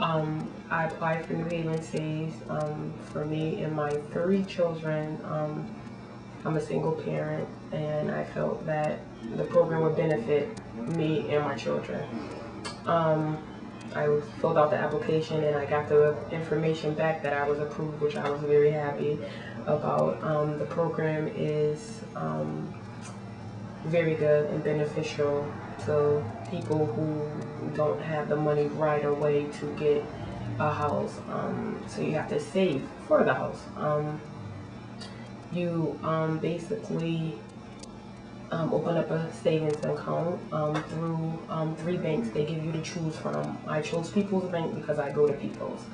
I applied for New Haven Saves for me and my 3 children. I'm a single parent, and I felt that the program would benefit me and my children. I filled out the application and I got the information back that I was approved, which I was very happy about. The program is very good and beneficial to people who don't have the money right away to get a house. So you have to save for the house. You basically open up a savings account through 3 banks they give you to choose from. I chose People's Bank because I go to People's.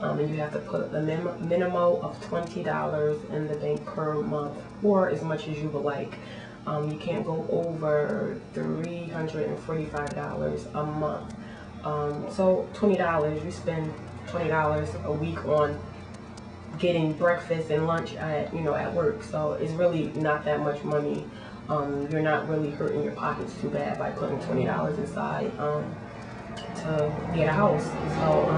And you have to put a minimum of $20 in the bank per month, or as much as you would like. You can't go over $345 a month. So $20, you spend $20 a week on getting breakfast and lunch at work. So it's really not that much money. You're not really hurting your pockets too bad by putting $20 aside to get a house. So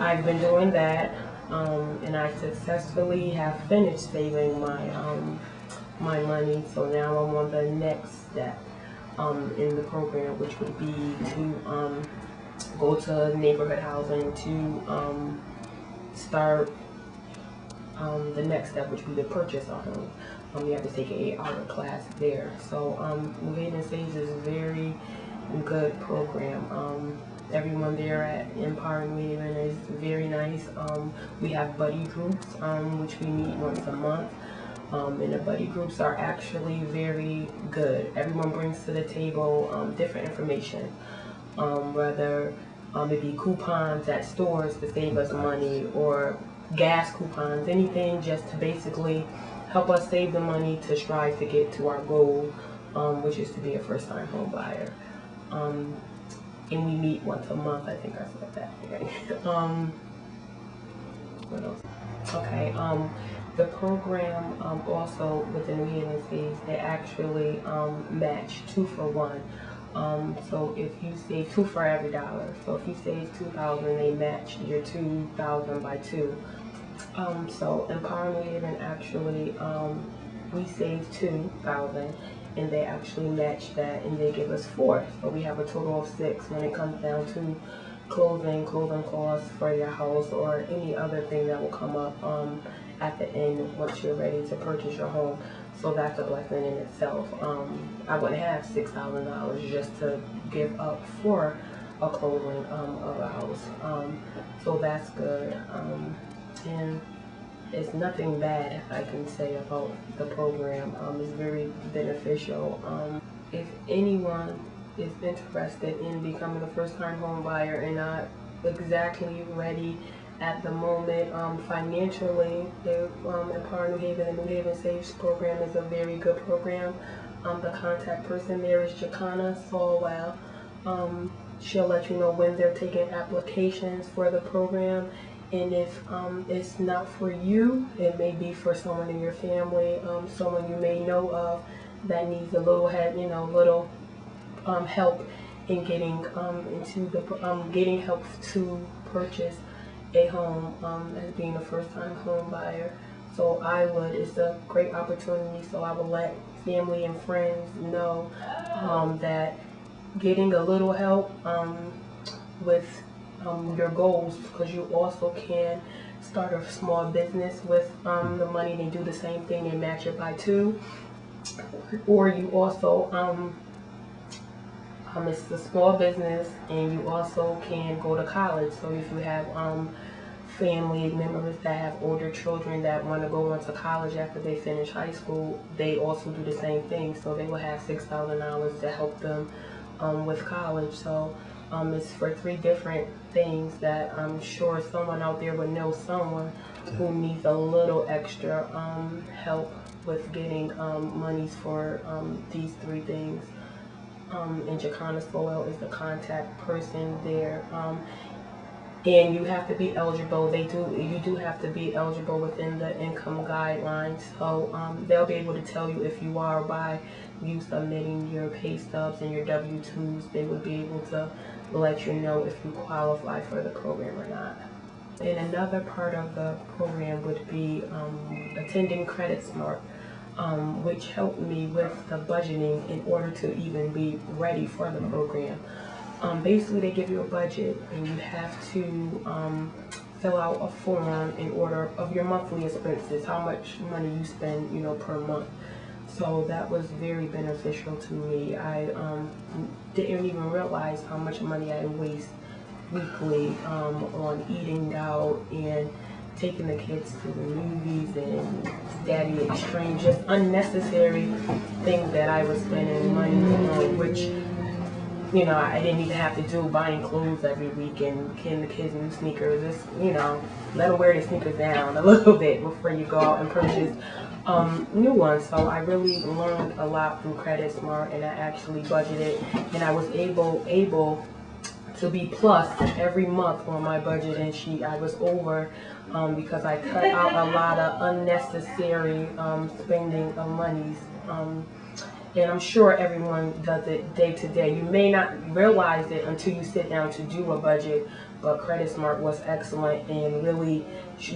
I've been doing that, and I successfully have finished saving my money. So now I'm on the next step in the program, which would be to go to neighborhood housing to start the next step, which would be to purchase a home. You have to take an 8-hour class there. So New Haven Saves is a very good program. Everyone there at Empire New Haven is very nice. We have buddy groups, which we meet once a month. And the buddy groups are actually very good. Everyone brings to the table different information, whether it be coupons at stores to save us money, or gas coupons, anything just to basically help us save the money to strive to get to our goal, which is to be a first-time home buyer. And we meet once a month. I think I said that. Okay. What else? Okay. The program also with the New Haven Saves, they actually match 2 for 1. So if you save 2 for every dollar, so if you save $2,000, they match your $2,000 by 2. So Empower New Haven actually, we save $2,000, and they actually match that, and they give us 4. So we have a total of 6 when it comes down to clothing costs for your house, or any other thing that will come up at the end once you're ready to purchase your home. So that's a blessing in itself. I wouldn't have $6,000 just to give up for a clothing of a house. So that's good. And it's nothing bad I can say about the program. It's very beneficial. If anyone is interested in becoming a first-time home buyer and not exactly ready at the moment financially, the Empower New Haven and New Haven Saves program is a very good program. The contact person there is JACONNA SOWELL. She'll let you know when they're taking applications for the program. And if it's not for you, it may be for someone in your family, someone you may know of that needs a little help, help in getting getting help to purchase a home as being a first-time home buyer. So it's a great opportunity. So I would let family and friends know that getting a little help with your goals, because you also can start a small business with the money. They do the same thing, they match it by 2. Or you also it's a small business, and you also can go to college. So if you have family members that have older children that want to go on to college after they finish high school, they also do the same thing. So they will have $6,000 to help them with college. So it's for 3 different things that I'm sure someone out there would know someone who needs a little extra help with getting monies for these 3 things. And JACONNA SOWELL is the contact person there. and you have to be eligible. You do have to be eligible within the income guidelines. So they'll be able to tell you if you are by you submitting your pay stubs and your W-2s. They would be able to let you know if you qualify for the program or not. And another part of the program would be attending Credit Smart, which helped me with the budgeting in order to even be ready for the program. Basically, they give you a budget, and you have to fill out a form in order of your monthly expenses, how much money you spend, per month. So that was very beneficial to me. I didn't even realize how much money I waste weekly on eating out and taking the kids to the movies and daddy extreme, just unnecessary things that I was spending money on, which I didn't even have to do, buying clothes every week and getting the kids new sneakers. Just, let them wear their sneakers down a little bit before you go out and purchase new ones. So I really learned a lot from Credit Smart, and I actually budgeted, and I was able to be plus every month on my budgeting sheet. I was over because I cut out a lot of unnecessary spending of monies. And I'm sure everyone does it day to day. You may not realize it until you sit down to do a budget, but Credit Smart was excellent in really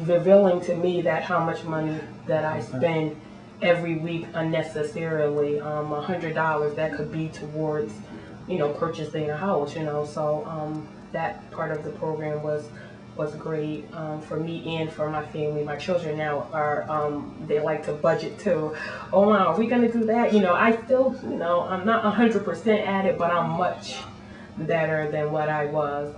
revealing to me that how much money that I spend every week unnecessarily. $100 that could be towards, purchasing a house. So that part of the program was great for me and for my family. My children now are, they like to budget too. Oh wow, are we gonna do that? I still, I'm not 100% at it, but I'm much better than what I was.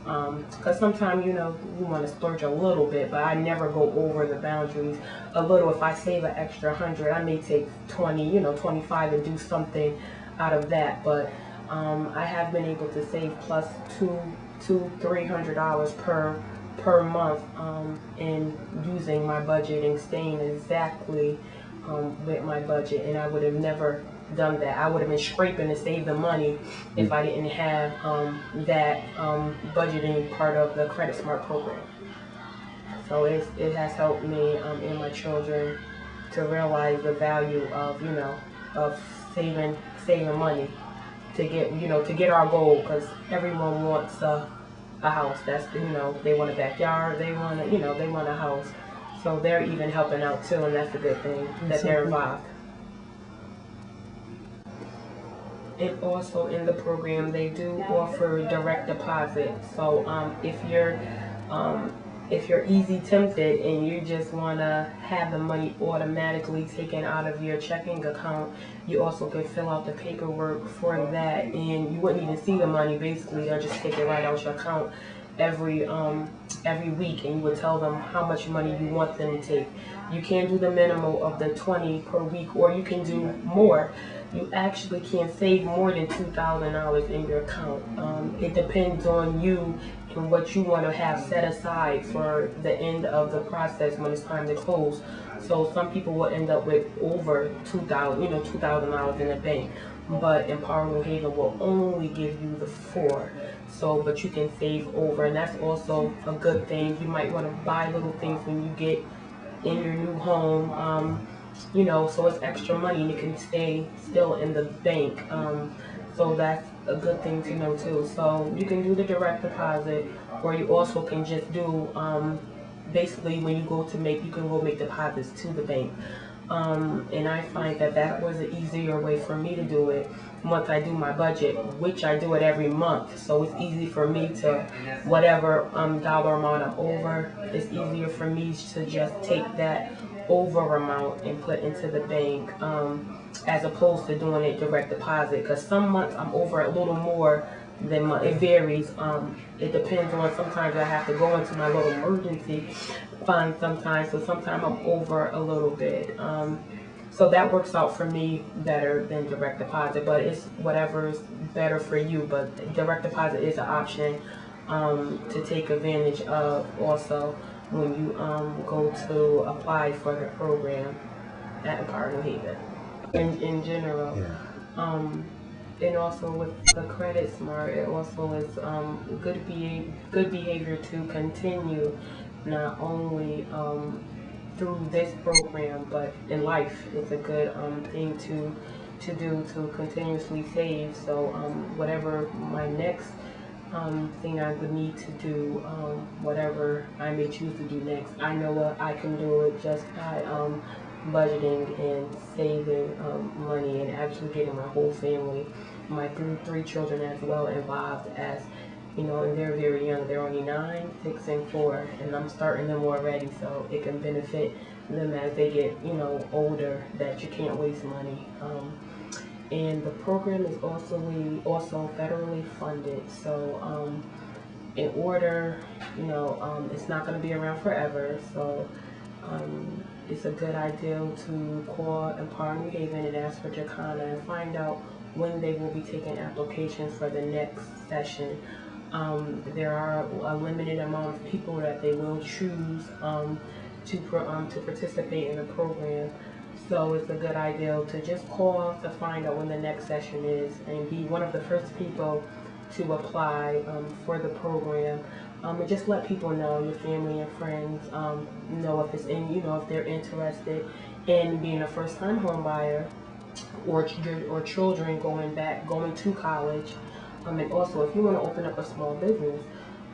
Because sometimes, you want to splurge a little bit, but I never go over the boundaries. A little, if I save an extra 100, I may take 20, 25 and do something out of that. But I have been able to save plus $300 per month in using my budgeting, staying exactly with my budget, and I would have never done that. I would have been scraping to save the money if I didn't have that budgeting part of the Credit Smart program. So it has helped me and my children to realize the value of of saving money to get our goal, because everyone wants a house. That's they want a backyard, they want a house. So they're even helping out too, and that's a good thing that they're involved. And also in the program, they do offer direct deposit. So if you're easy tempted and you just want to have the money automatically taken out of your checking account, you also can fill out the paperwork for that, and you wouldn't even see the money. Basically, they'll just take it right out your account every week, and you would tell them how much money you want them to take. You can do the minimum of the 20 per week, or you can do more. You actually can save more than $2,000 in your account. It depends on you and what you want to have set aside for the end of the process when it's time to close. So some people will end up with over $2,000 in the bank. But Empower New Haven will only give you the 4. So, but you can save over, and that's also a good thing. You might want to buy little things when you get in your new home, so it's extra money and it can stay still in the bank. So that's a good thing to know too. So you can do the direct deposit, or you also can just do, basically when you go to you can go make deposits to the bank. And I find that was an easier way for me to do it once I do my budget, which I do it every month. So it's easy for me to, whatever dollar amount I'm over, it's easier for me to just take that over amount and put into the bank, as opposed to doing it direct deposit. Because some months I'm over a little more than it varies. It depends on, sometimes I have to go into my little emergency fund sometimes, so sometimes I'm over a little bit. So that works out for me better than direct deposit, but it's whatever's better for you. But direct deposit is an option to take advantage of also when you go to apply for the program at Empower New Haven. In general, And also with the Credit Smart, it also is good behavior to continue not only through this program, but in life. It's a good thing to do, to continuously save. So whatever my next thing I would need to do, whatever I may choose to do next, I know I can do it just by budgeting and saving money, and actually getting my whole family, my three children as well, involved, as and they're very young. They're only 9, 6, and 4, and I'm starting them already, so it can benefit them as they get older, that you can't waste money. And the program is also federally funded, so in order, it's not going to be around forever, so it's a good idea to call Empire New Haven and ask for JACONNA and find out when they will be taking applications for the next session. There are a limited amount of people that they will choose to participate in the program. So it's a good idea to just call to find out when the next session is, and be one of the first people to apply for the program. And just let people know, your family and friends, know if it's if they're interested in being a first-time home buyer, or children going to college. And also, if you want to open up a small business,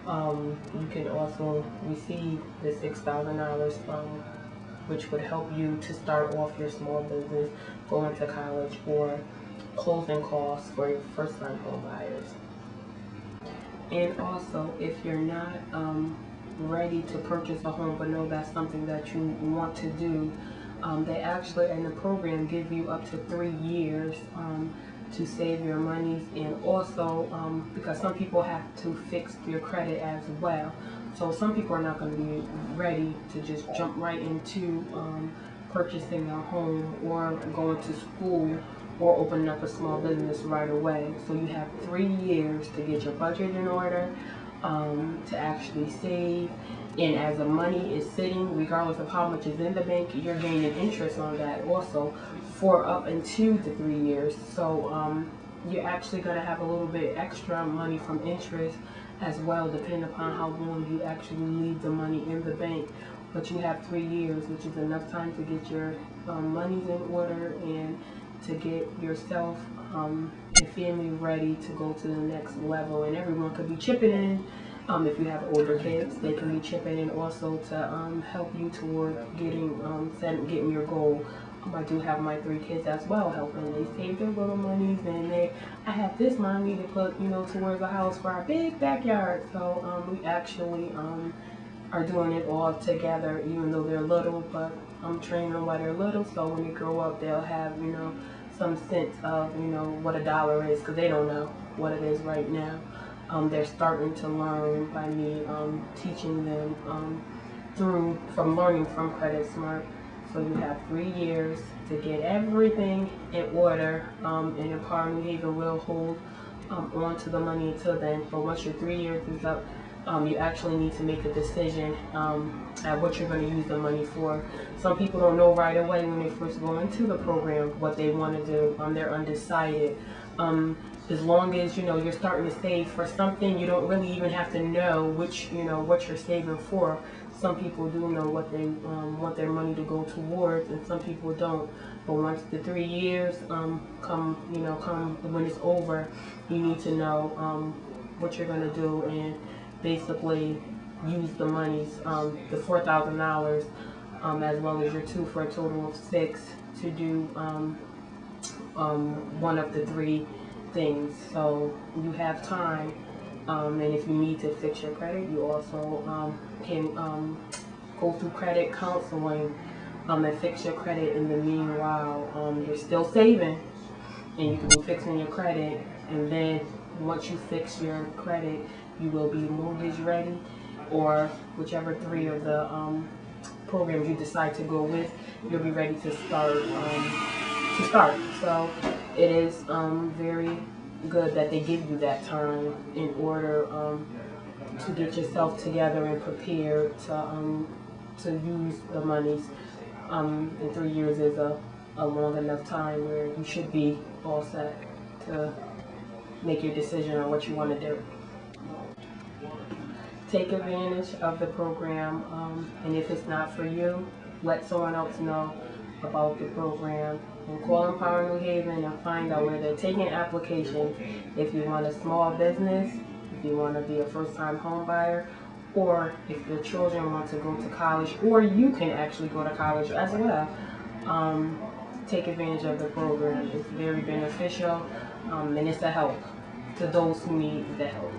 you can also receive the $6,000 which would help you to start off your small business, going to college, or closing costs for your first-time home buyers. And also, if you're not ready to purchase a home but know that's something that you want to do, they actually in the program give you up to 3 years to save your monies, and also because some people have to fix your credit as well. So some people are not going to be ready to just jump right into purchasing a home or going to school or opening up a small business right away. So you have 3 years to get your budget in order, to actually save, and as the money is sitting, regardless of how much is in the bank, you're gaining interest on that also for up into the 3 years. So you're actually going to have a little bit extra money from interest as well, depending upon how long you actually leave the money in the bank. But you have 3 years, which is enough time to get your monies in order and to get yourself and family ready to go to the next level. And everyone could be chipping in. If you have older kids, they can be chipping in also to help you toward getting your goal. I do have my 3 kids as well helping. They save their little monies, and I have this money to put towards a house for our big backyard. So we actually are doing it all together, even though they're little, but I'm training them while they're little, so when they grow up, they'll have, some sense of, what a dollar is, because they don't know what it is right now. They're starting to learn by me teaching them from learning from Credit Smart. So you have 3 years to get everything in order, and Empire New Haven will hold on to the money until then. But once your 3 years is up, you actually need to make a decision at what you're going to use the money for. Some people don't know right away when they first go into the program what they want to do. They're undecided. As long as you're starting to save for something, you don't really even have to know what you're saving for. Some people do know what they want their money to go towards, and some people don't. But once the 3 years come when it's over, you need to know what you're going to do, and basically use the monies, the $4,000, as well as your 2 for a total of 6 to do one of the 3 things. So you have time, and if you need to fix your credit, you also can go through credit counseling and fix your credit. In the meanwhile, you're still saving, and you can be fixing your credit, and then once you fix your credit, you will be mortgage ready, or whichever 3 of the programs you decide to go with, you'll be ready to start. So it is very good that they give you that time in order to get yourself together and prepared to use the monies. And 3 years is a long enough time where you should be all set to make your decision on what you want to do. Take advantage of the program, and if it's not for you, let someone else know about the program, and call Empower New Haven and find out where they're taking applications. If you want a small business, if you want to be a first-time home buyer, or if your children want to go to college, or you can actually go to college as well, take advantage of the program. It's very beneficial, and it's a help to those who need the help.